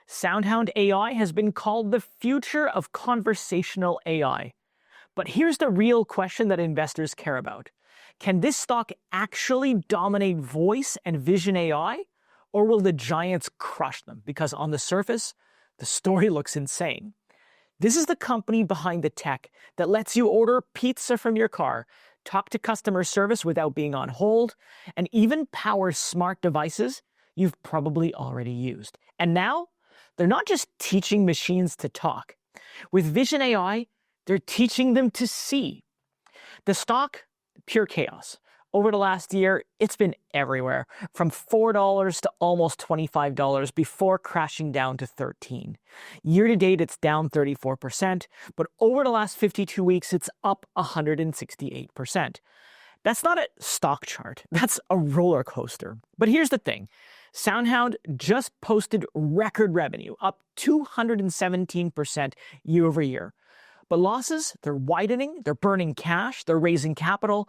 Soundhound AI has been called the future of conversational AI. But here's the real question that investors care about. Can this stock actually dominate voice and vision AI? Or will the giants crush them? Because on the surface, the story looks insane. This is the company behind the tech that lets you order pizza from your car, talk to customer service without being on hold, and even power smart devices you've probably already used. And now, they're not just teaching machines to talk. With Vision AI, they're teaching them to see. The stock, pure chaos. Over the last year, it's been everywhere, from $4 to almost $25 before crashing down to $13. Year to date, it's down 34%, but over the last 52 weeks, it's up 168%. That's not a stock chart, that's a roller coaster. But here's the thing. Soundhound just posted record revenue, up 217% year over year. But losses, they're widening, they're burning cash, they're raising capital,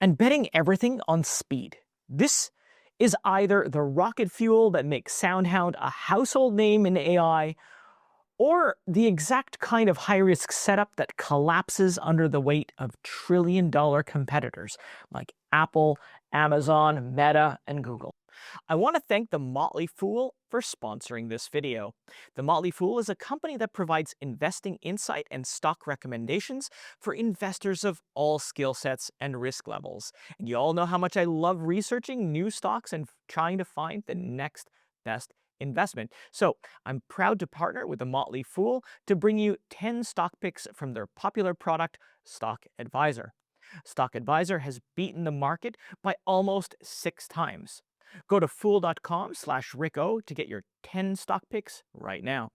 and betting everything on speed. This is either the rocket fuel that makes Soundhound a household name in AI, or the exact kind of high-risk setup that collapses under the weight of trillion-dollar competitors like Apple, Amazon, Meta, and Google. I want to thank The Motley Fool for sponsoring this video. The Motley Fool is a company that provides investing insight and stock recommendations for investors of all skill sets and risk levels. And you all know how much I love researching new stocks and trying to find the next best investment. So I'm proud to partner with The Motley Fool to bring you 10 stock picks from their popular product, Stock Advisor. Stock Advisor has beaten the market by almost 6 times. Go to fool.com/RickO to get your 10 stock picks right now.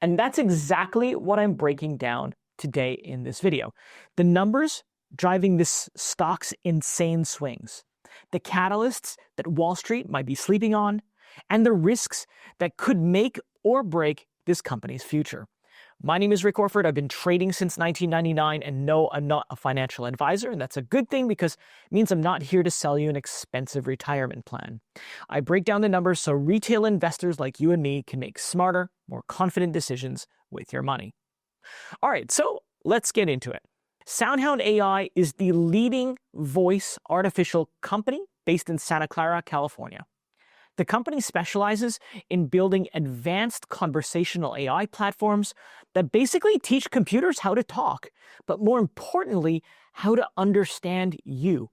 And that's exactly what I'm breaking down today in this video. The numbers driving this stock's insane swings, the catalysts that Wall Street might be sleeping on, and the risks that could make or break this company's future. My name is Rick Orford. I've been trading since 1999, and no, I'm not a financial advisor, and that's a good thing because it means I'm not here to sell you an expensive retirement plan. I break down the numbers so retail investors like you and me can make smarter, more confident decisions with your money. All right, so let's get into it. Soundhound AI is the leading voice artificial company based in Santa Clara, California. The company specializes in building advanced conversational AI platforms that basically teach computers how to talk, but more importantly, how to understand you.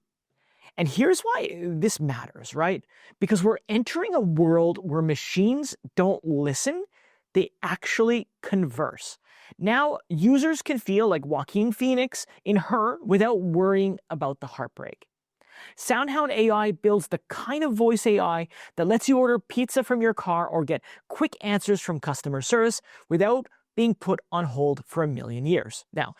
And here's why this matters, right? Because we're entering a world where machines don't listen, they actually converse. Now, users can feel like Joaquin Phoenix in Her without worrying about the heartbreak. Soundhound AI builds the kind of voice AI that lets you order pizza from your car or get quick answers from customer service without being put on hold for a million years. Now,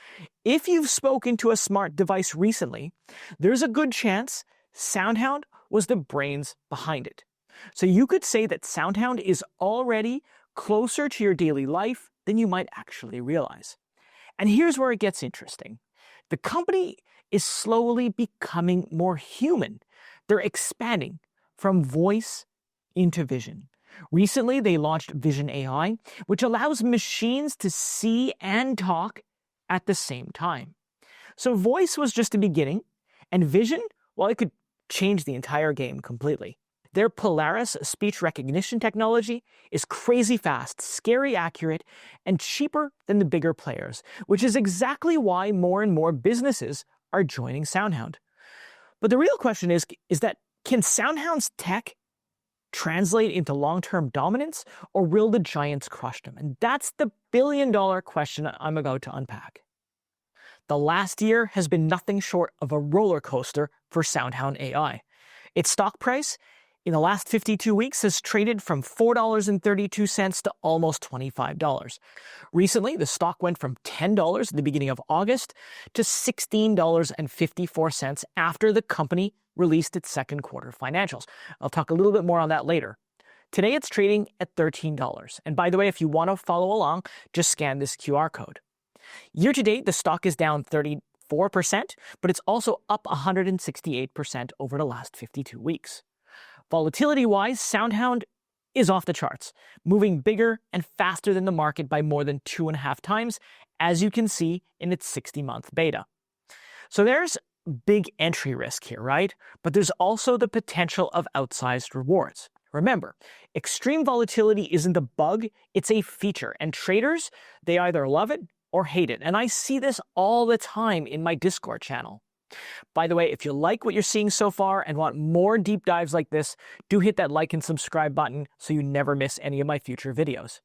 if you've spoken to a smart device recently, there's a good chance Soundhound was the brains behind it. So you could say that Soundhound is already closer to your daily life than you might actually realize. And here's where it gets interesting. The company is slowly becoming more human. They're expanding from voice into vision. Recently, they launched Vision AI, which allows machines to see and talk at the same time. So voice was just the beginning, and vision, well, it could change the entire game completely. Their Polaris speech recognition technology is crazy fast, scary accurate, and cheaper than the bigger players, which is exactly why more and more businesses are joining Soundhound. But the real question is that can Soundhound's tech translate into long-term dominance, or will the giants crush them? And that's the billion-dollar question I'm about to unpack. The last year has been nothing short of a roller coaster for Soundhound AI. Its stock price in the last 52 weeks has traded from $4.32 to almost $25. Recently, the stock went from $10 at the beginning of August to $16.54 after the company released its second quarter financials. I'll talk a little bit more on that later. Today, it's trading at $13. And by the way, if you want to follow along, just scan this QR code. Year to date, the stock is down 34%, but it's also up 168% over the last 52 weeks. Volatility-wise, Soundhound is off the charts, moving bigger and faster than the market by more than 2.5 times, as you can see in its 60-month beta. So there's big entry risk here, right? But there's also the potential of outsized rewards. Remember, extreme volatility isn't a bug, it's a feature, and traders, they either love it or hate it. And I see this all the time in my Discord channel. By the way, if you like what you're seeing so far and want more deep dives like this, do hit that like and subscribe button so you never miss any of my future videos.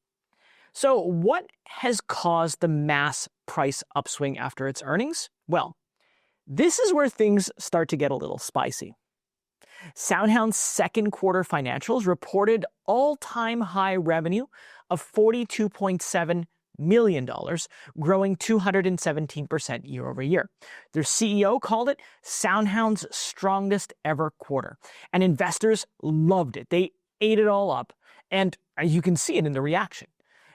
So what has caused the mass price upswing after its earnings? Well, this is where things start to get a little spicy. Soundhound's second quarter financials reported all-time high revenue of $42.7 million, growing 217% year over year. Their CEO called it Soundhound's strongest ever quarter, and investors loved it. They ate it all up, and you can see it in the reaction.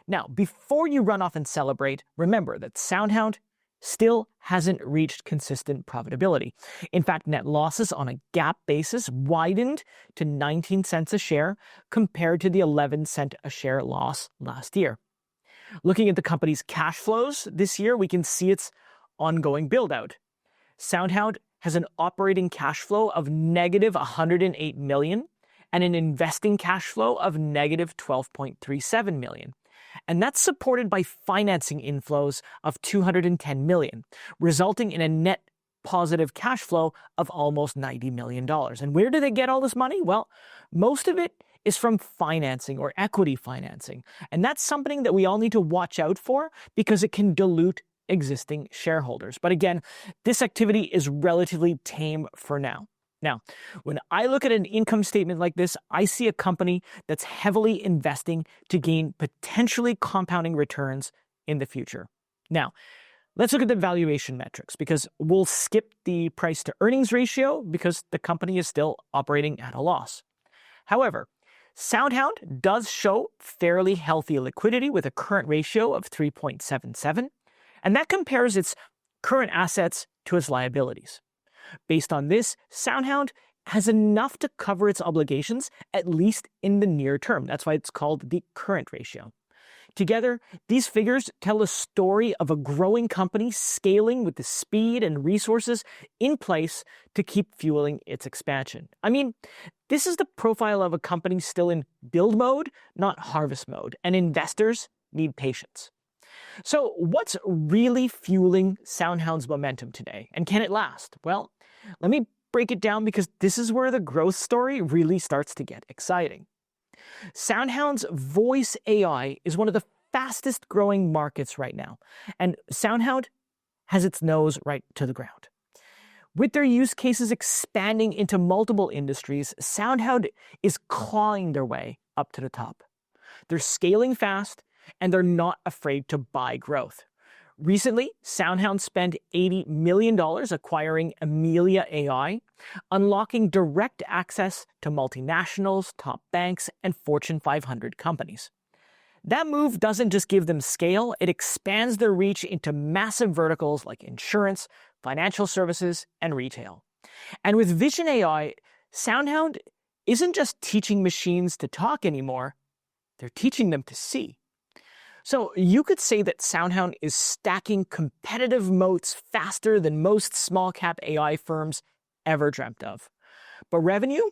Now, before you run off and celebrate, remember that Soundhound still hasn't reached consistent profitability. In fact, net losses on a GAAP basis widened to 19 cents a share compared to the 11-cent a share loss last year. Looking at the company's cash flows this year, we can see its ongoing build-out. Soundhound has an operating cash flow of negative $108 million and an investing cash flow of negative $12.37 million. And that's supported by financing inflows of $210 million, resulting in a net positive cash flow of almost $90 million. And where do they get all this money? Well, most of it is from financing or equity financing. And that's something that we all need to watch out for because it can dilute existing shareholders. But again, this activity is relatively tame for now. Now, when I look at an income statement like this, I see a company that's heavily investing to gain potentially compounding returns in the future. Now, let's look at the valuation metrics because we'll skip the price to earnings ratio because the company is still operating at a loss. However, Soundhound does show fairly healthy liquidity with a current ratio of 3.77, and that compares its current assets to its liabilities. Based on this, Soundhound has enough to cover its obligations, at least in the near term. That's why it's called the current ratio. Together, these figures tell a story of a growing company scaling with the speed and resources in place to keep fueling its expansion. I mean, this is the profile of a company still in build mode, not harvest mode, and investors need patience. So what's really fueling Soundhound's momentum today, and can it last? Well, let me break it down because this is where the growth story really starts to get exciting. Soundhound's voice AI is one of the fastest growing markets right now, and Soundhound has its nose right to the ground. With their use cases expanding into multiple industries, Soundhound is clawing their way up to the top. They're scaling fast, and they're not afraid to buy growth. Recently, Soundhound spent $80 million acquiring Amelia AI, unlocking direct access to multinationals, top banks, and Fortune 500 companies. That move doesn't just give them scale, it expands their reach into massive verticals like insurance, financial services, and retail. And with Vision AI, Soundhound isn't just teaching machines to talk anymore, they're teaching them to see. So you could say that Soundhound is stacking competitive moats faster than most small-cap AI firms ever dreamt of. But revenue?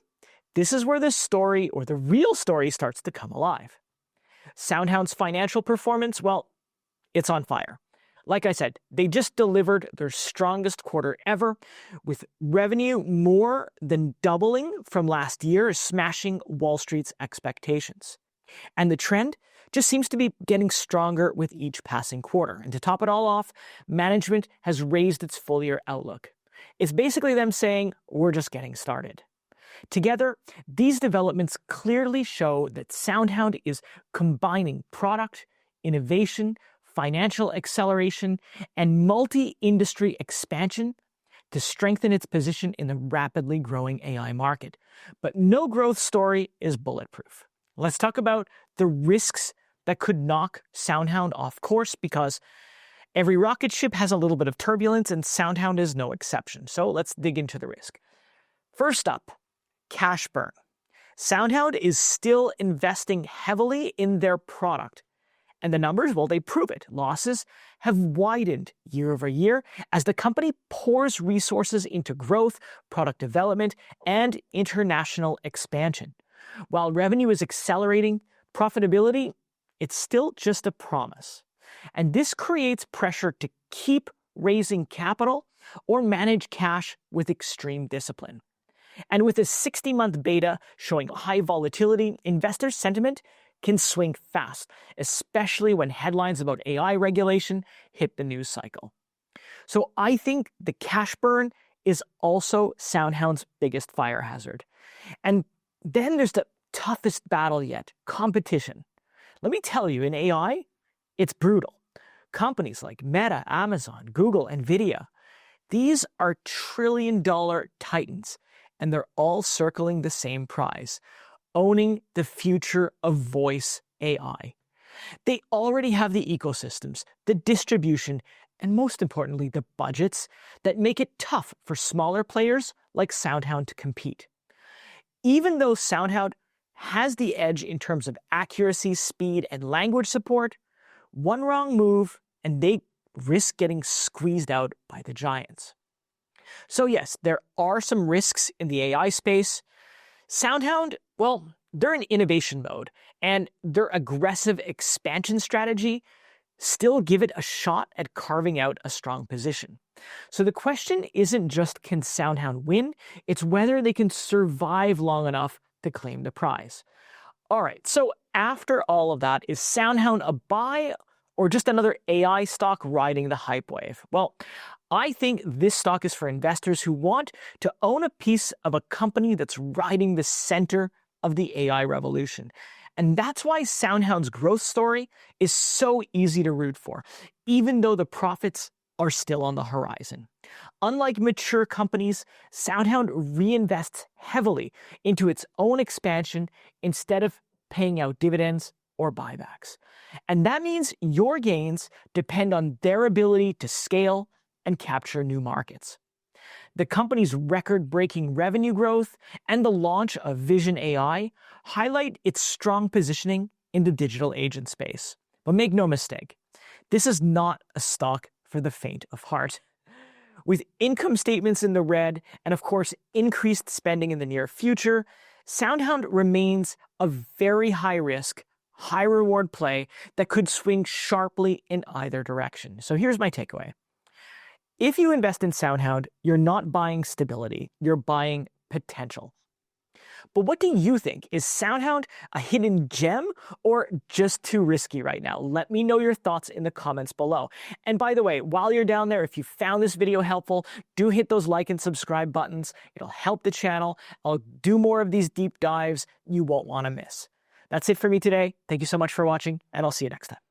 This is where the story, or the real story, starts to come alive. Soundhound's financial performance, well, it's on fire. Like I said, they just delivered their strongest quarter ever, with revenue more than doubling from last year, smashing Wall Street's expectations. And the trend just seems to be getting stronger with each passing quarter. And to top it all off, management has raised its full-year outlook. It's basically them saying, we're just getting started. Together, these developments clearly show that Soundhound is combining product, innovation, financial acceleration, and multi-industry expansion to strengthen its position in the rapidly growing AI market. But no growth story is bulletproof. Let's talk about the risks that could knock Soundhound off course, because every rocket ship has a little bit of turbulence and Soundhound is no exception. So let's dig into the risk. First up, cash burn. Soundhound is still investing heavily in their product. And the numbers, well, they prove it. Losses have widened year over year as the company pours resources into growth, product development, and international expansion. While revenue is accelerating, profitability, it's still just a promise. And this creates pressure to keep raising capital or manage cash with extreme discipline. And with a 60-month beta showing high volatility, investor sentiment can swing fast, especially when headlines about AI regulation hit the news cycle. So I think the cash burn is also Soundhound's biggest fire hazard. And then there's the toughest battle yet, competition. Let me tell you, in AI, it's brutal. Companies like Meta, Amazon, Google, Nvidia, these are trillion-dollar titans, and they're all circling the same prize, owning the future of voice AI. They already have the ecosystems, the distribution, and most importantly, the budgets that make it tough for smaller players like Soundhound to compete. Even though Soundhound has the edge in terms of accuracy, speed, and language support, one wrong move and they risk getting squeezed out by the giants. So yes, there are some risks in the AI space. Soundhound, well, they're in innovation mode, and their aggressive expansion strategy still give it a shot at carving out a strong position. So the question isn't just can Soundhound win, it's whether they can survive long enough to claim the prize. All right, so after all of that, is Soundhound a buy or just another AI stock riding the hype wave? Well, I think this stock is for investors who want to own a piece of a company that's riding the center of the AI revolution. And that's why Soundhound's growth story is so easy to root for, even though the profits are still on the horizon. Unlike mature companies, Soundhound reinvests heavily into its own expansion instead of paying out dividends or buybacks. And that means your gains depend on their ability to scale and capture new markets. The company's record-breaking revenue growth and the launch of Vision AI highlight its strong positioning in the digital agent space. But make no mistake, this is not a stock for the faint of heart. With income statements in the red and, of course, increased spending in the near future, Soundhound remains a very high-risk, high-reward play that could swing sharply in either direction. So here's my takeaway. If you invest in Soundhound, you're not buying stability, you're buying potential. But what do you think? Is Soundhound a hidden gem or just too risky right now? Let me know your thoughts in the comments below. And by the way, while you're down there, if you found this video helpful, do hit those like and subscribe buttons. It'll help the channel. I'll do more of these deep dives you won't want to miss. That's it for me today. Thank you so much for watching, and I'll see you next time.